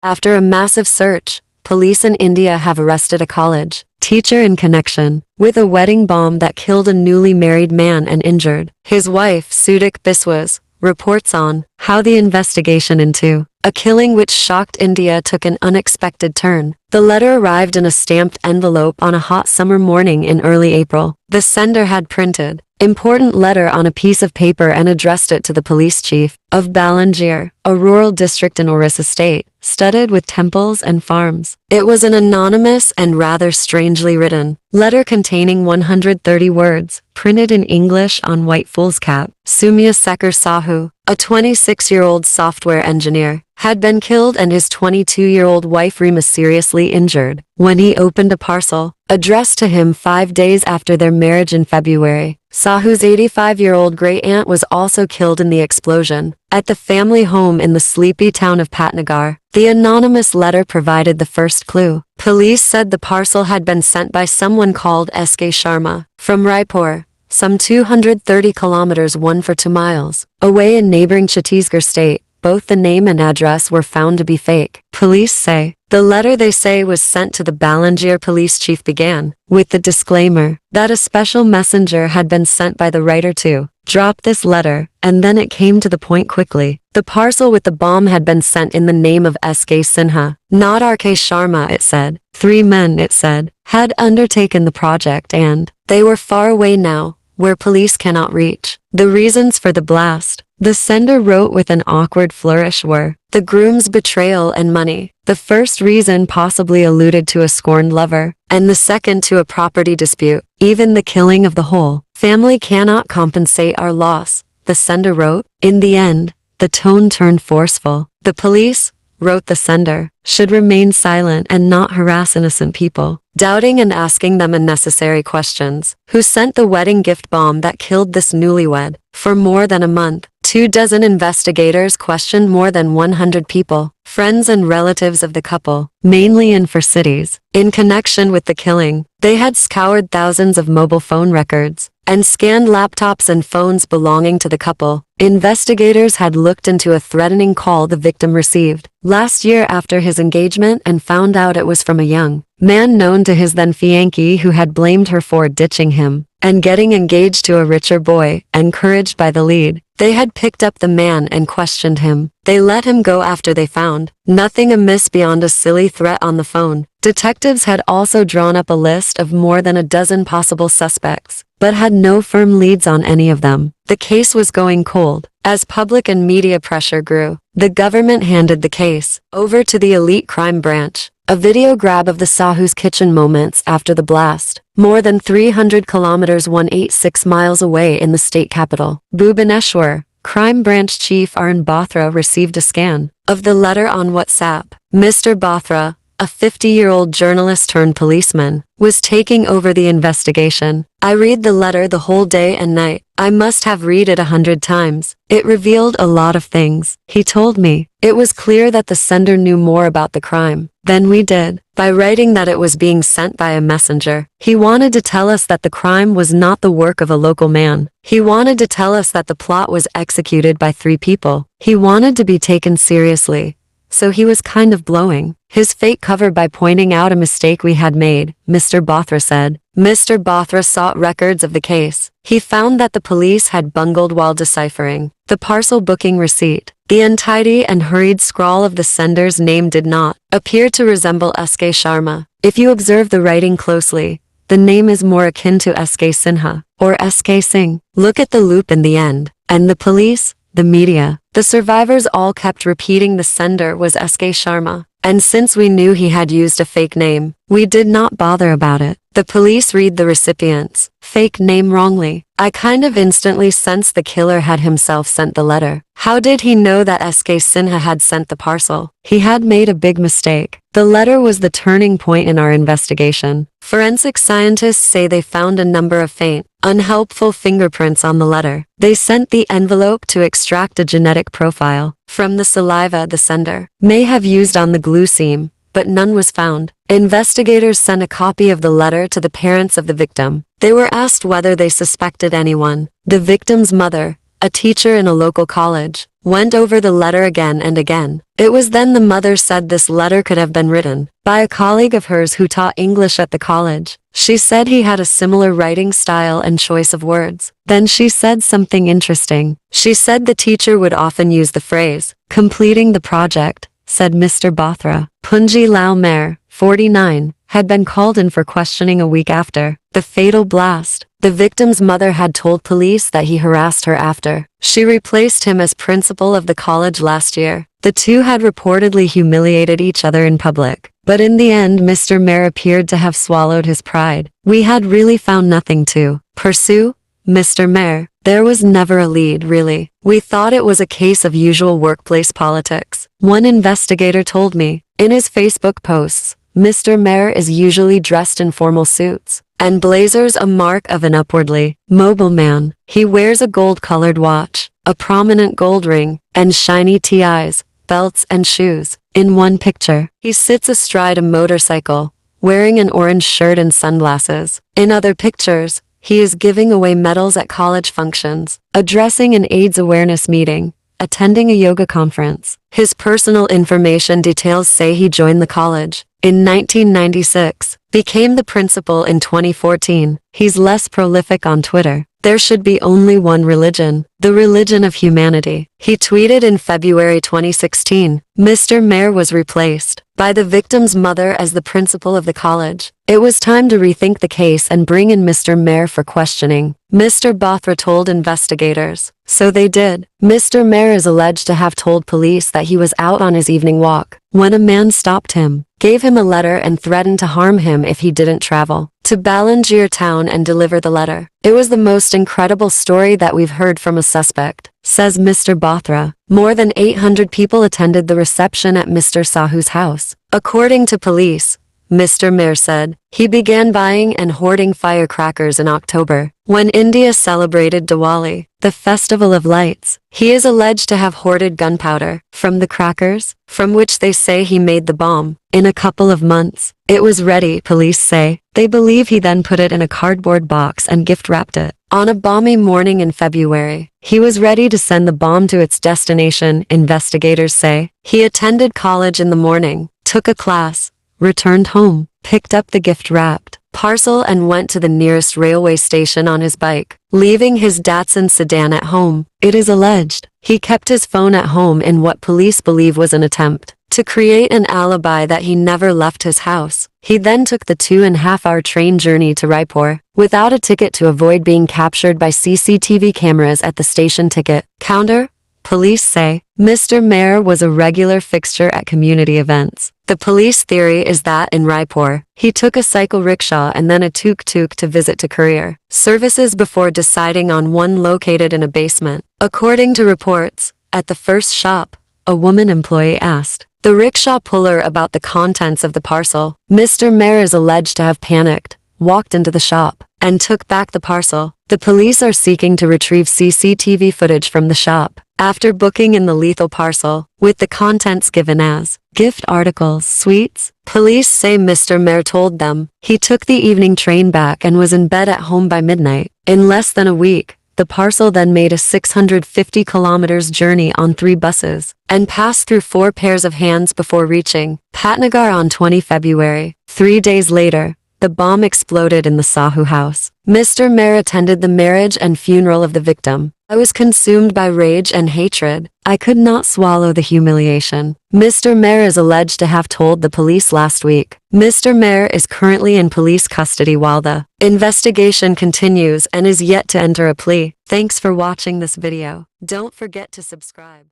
After a massive search, police in India have arrested a college teacher in connection with a wedding bomb that killed a newly married man and injured his wife. Sudik Biswas reports on how the investigation into a killing which shocked India took an unexpected turn. The letter arrived in a stamped envelope on a hot summer morning in early April. The sender had printed important letter on a piece of paper and addressed it to the police chief of Balangir, a rural district in Orissa state, studded with temples and farms. It was an anonymous and rather strangely written letter containing 130 words, printed in English on white foolscap. Sumya Sekhar Sahu, a 26-year-old software engineer, had been killed and his 22-year-old wife Rima seriously injured when he opened a parcel addressed to him 5 days after their marriage in February. Sahu's 85-year-old great-aunt was also killed in the explosion at the family home in the sleepy town of Patnagar. The anonymous letter provided the first clue. Police said the parcel had been sent by someone called S.K. Sharma from Raipur, some 230 kilometers 142 miles away in neighboring Chhattisgarh state. Both the name and address were found to be fake. Police say the letter they say was sent to the Balangir police chief began with the disclaimer that a special messenger had been sent by the writer to drop this letter, and then it came to the point quickly. The parcel with the bomb had been sent in the name of S.K. Sinha, not R.K. Sharma, it said. 3 men, it said, had undertaken the project and they were far away now, where police cannot reach. The reasons for the blast, the sender wrote with an awkward flourish, were the groom's betrayal and money. The first reason possibly alluded to a scorned lover, and the second to a property dispute. Even the killing of the whole family cannot compensate our loss, the sender wrote. In the end, the tone turned forceful. The police, wrote the sender, should remain silent and not harass innocent people, doubting and asking them unnecessary questions. Who sent the wedding gift bomb that killed this newlywed? For more than a month, 24 investigators questioned more than 100 people, friends and relatives of the couple, mainly in 4 cities. In connection with the killing, they had scoured thousands of mobile phone records and scanned laptops and phones belonging to the couple. Investigators had looked into a threatening call the victim received last year after his engagement and found out it was from a young man known to his then fiancé who had blamed her for ditching him and getting engaged to a richer boy. Encouraged by the lead, they had picked up the man and questioned him. They let him go after they found nothing amiss beyond a silly threat on the phone. Detectives had also drawn up a list of more than a dozen possible suspects, but had no firm leads on any of them. The case was going cold. As public and media pressure grew, the government handed the case over to the elite crime branch. A video grab of the Sahu's kitchen moments after the blast, more than 300 kilometers 186 miles away in the state capital, Bhubaneswar. Crime Branch Chief Arun Bothra received a scan of the letter on WhatsApp. Mr. Bothra, a 50-year-old journalist turned policeman, was taking over the investigation. I read the letter the whole day and night. I must have read it 100 times. It revealed a lot of things, he told me. It was clear that the sender knew more about the crime than we did. By writing that it was being sent by a messenger, he wanted to tell us that the crime was not the work of a local man. He wanted to tell us that the plot was executed by 3 people. He wanted to be taken seriously. So he was kind of blowing his fake cover by pointing out a mistake we had made, Mr. Bothra said. Mr. Bothra sought records of the case. He found that the police had bungled while deciphering the parcel booking receipt. The untidy and hurried scrawl of the sender's name did not appear to resemble S.K. Sharma. If you observe the writing closely, the name is more akin to S.K. Sinha or S.K. Singh. Look at the loop in the end. And the police, the media, the survivors all kept repeating the sender was S.K. Sharma. And since we knew he had used a fake name, we did not bother about it. The police read the recipient's fake name wrongly. I kind of instantly sensed the killer had himself sent the letter. How did he know that S.K. Sinha had sent the parcel? He had made a big mistake. The letter was the turning point in our investigation. Forensic scientists say they found a number of faint, unhelpful fingerprints on the letter. They sent the envelope to extract a genetic profile from the saliva the sender may have used on the glue seam, but none was found. Investigators sent a copy of the letter to the parents of the victim. They were asked whether they suspected anyone. The victim's mother, a teacher in a local college, went over the letter again and again. It was then the mother said this letter could have been written by a colleague of hers who taught English at the college. She said he had a similar writing style and choice of words. Then she said something interesting. She said the teacher would often use the phrase, completing the project, said Mr. Bothra. Punji Lal Mer, 49, had been called in for questioning a week after the fatal blast. The victim's mother had told police that he harassed her after she replaced him as principal of the college last year. The two had reportedly humiliated each other in public. But in the end, Mr. Mer appeared to have swallowed his pride. We had really found nothing to pursue, Mr. Mer. There was never a lead, really. We thought it was a case of usual workplace politics. One investigator told me. In his Facebook posts, Mr. Mer is usually dressed in formal suits and blazers, a mark of an upwardly mobile man. He wears a gold-colored watch, a prominent gold ring, and shiny TIs, belts and shoes. In one picture, he sits astride a motorcycle, wearing an orange shirt and sunglasses. In other pictures, he is giving away medals at college functions, addressing an AIDS awareness meeting, attending a yoga conference. His personal information details say he joined the college in 1996, became the principal in 2014. He's less prolific on Twitter. There should be only one religion, the religion of humanity. He tweeted in February 2016. Mr. Mer was replaced by the victim's mother as the principal of the college. It was time to rethink the case and bring in Mr. Mer for questioning, Mr. Bothra told investigators. So they did. Mr. Mer is alleged to have told police that he was out on his evening walk when a man stopped him, gave him a letter and threatened to harm him if he didn't travel to Balangir town and deliver the letter. It was the most incredible story that we've heard from a suspect, says Mr. Bothra. More than 800 people attended the reception at Mr. Sahu's house. According to police, Mr. Mer said he began buying and hoarding firecrackers in October, when India celebrated Diwali, the festival of lights. He is alleged to have hoarded gunpowder from the crackers, from which they say he made the bomb. In a couple of months, it was ready, police say. They believe he then put it in a cardboard box and gift-wrapped it. On a balmy morning in February, he was ready to send the bomb to its destination, investigators say. He attended college in the morning, took a class, returned home, picked up the gift-wrapped parcel and went to the nearest railway station on his bike, leaving his Datsun sedan at home. It is alleged he kept his phone at home in what police believe was an attempt to create an alibi that he never left his house. He then took the 2.5-hour train journey to Raipur without a ticket to avoid being captured by CCTV cameras at the station ticket counter. Police say Mr. Mer was a regular fixture at community events. The police theory is that in Raipur, he took a cycle rickshaw and then a tuk-tuk to visit to courier services before deciding on one located in a basement. According to reports, at the first shop, a woman employee asked the rickshaw puller about the contents of the parcel. Mr. Mer is alleged to have panicked, walked into the shop, and took back the parcel. The police are seeking to retrieve CCTV footage from the shop after booking in the lethal parcel, with the contents given as gift articles, sweets. Police say Mr. Mer told them he took the evening train back and was in bed at home by midnight. In less than a week, the parcel then made a 650 kilometers journey on 3 buses and passed through 4 pairs of hands before reaching Patnagar on 20 February. 3 days later, the bomb exploded in the Sahu house. Mr. Mer attended the marriage and funeral of the victim. I was consumed by rage and hatred. I could not swallow the humiliation. Mr. Mer is alleged to have told the police last week. Mr. Mer is currently in police custody while the investigation continues and is yet to enter a plea. Thanks for watching this video. Don't forget to subscribe.